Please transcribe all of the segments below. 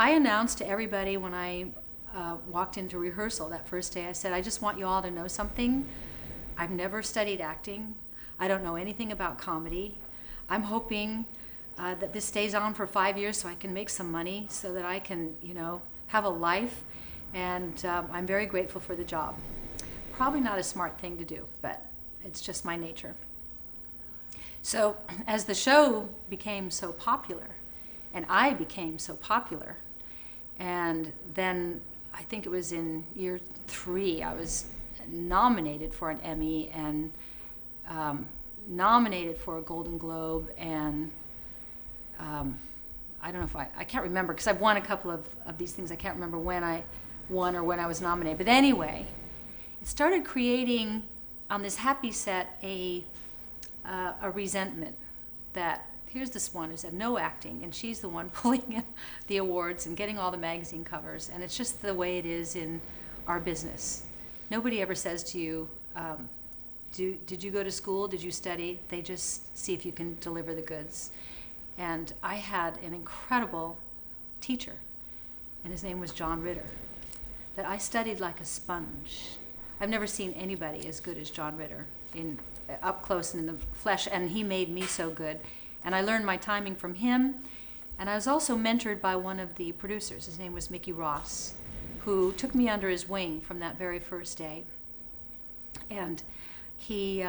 I announced to everybody when I walked into rehearsal that first day, I said, I just want you all to know something. I've never studied acting. I don't know anything about comedy. I'm hoping that this stays on for 5 years so I can make some money so that I can, have a life. And I'm very grateful for the job. Probably not a smart thing to do, but it's just my nature. So as the show became so popular, and I became so popular, and then I think it was in year 3, I was nominated for an Emmy and nominated for a Golden Globe, and I don't know if I can't remember, because I've won a couple of these things. I can't remember when I won or when I was nominated. But anyway, it started creating on this happy set a resentment that here's this one who said no acting, and she's the one pulling in the awards and getting all the magazine covers. And it's just the way it is in our business. Nobody ever says to you, did you go to school? Did you study? They just see if you can deliver the goods. And I had an incredible teacher, and his name was John Ritter, that I studied like a sponge. I've never seen anybody as good as John Ritter up close and in the flesh, and he made me so good. And I learned my timing from him, and I was also mentored by one of the producers. His name was Mickey Ross, who took me under his wing from that very first day. And he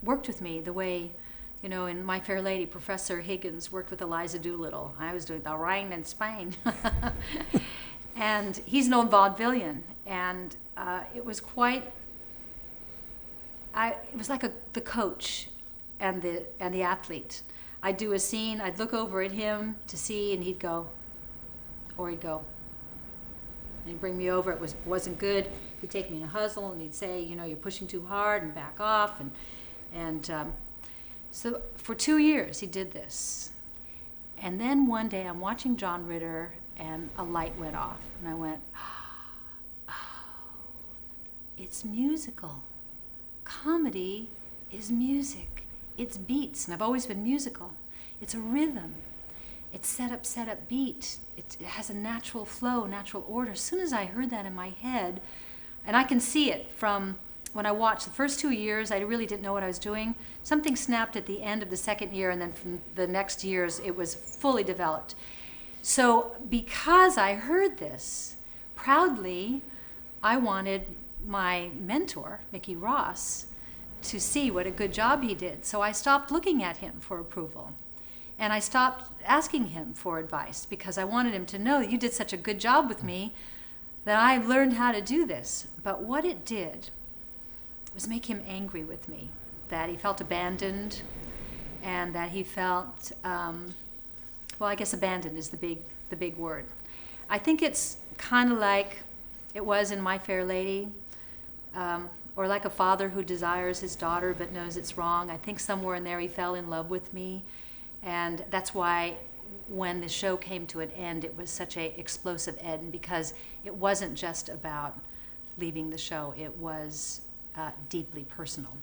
worked with me the way, in My Fair Lady, Professor Higgins worked with Eliza Doolittle. I was doing the rain in Spain. And he's an old vaudevillian, and it was quite, it was like the coach and the athlete. I'd do a scene, I'd look over at him to see, and he'd go, and he'd bring me over. It wasn't good. He'd take me in a hustle, and he'd say, you're pushing too hard, and back off, and so for 2 years he did this. And then one day I'm watching John Ritter, and a light went off, and I went, oh, it's musical. Comedy is music. It's beats, and I've always been musical. It's a rhythm. It's set up beat. It has a natural flow, natural order. As soon as I heard that in my head, and I can see it from when I watched the first 2 years, I really didn't know what I was doing. Something snapped at the end of the second year, and then from the next years, it was fully developed. So because I heard this, proudly, I wanted my mentor, Mickey Ross, to see what a good job he did. So I stopped looking at him for approval. And I stopped asking him for advice because I wanted him to know you did such a good job with me that I learned how to do this. But what it did was make him angry with me, that he felt abandoned, and that he felt, I guess abandoned is the big word. I think it's kind of like it was in My Fair Lady, or like a father who desires his daughter but knows it's wrong. I think somewhere in there he fell in love with me, and that's why when the show came to an end, it was such an explosive end, because it wasn't just about leaving the show. It was deeply personal.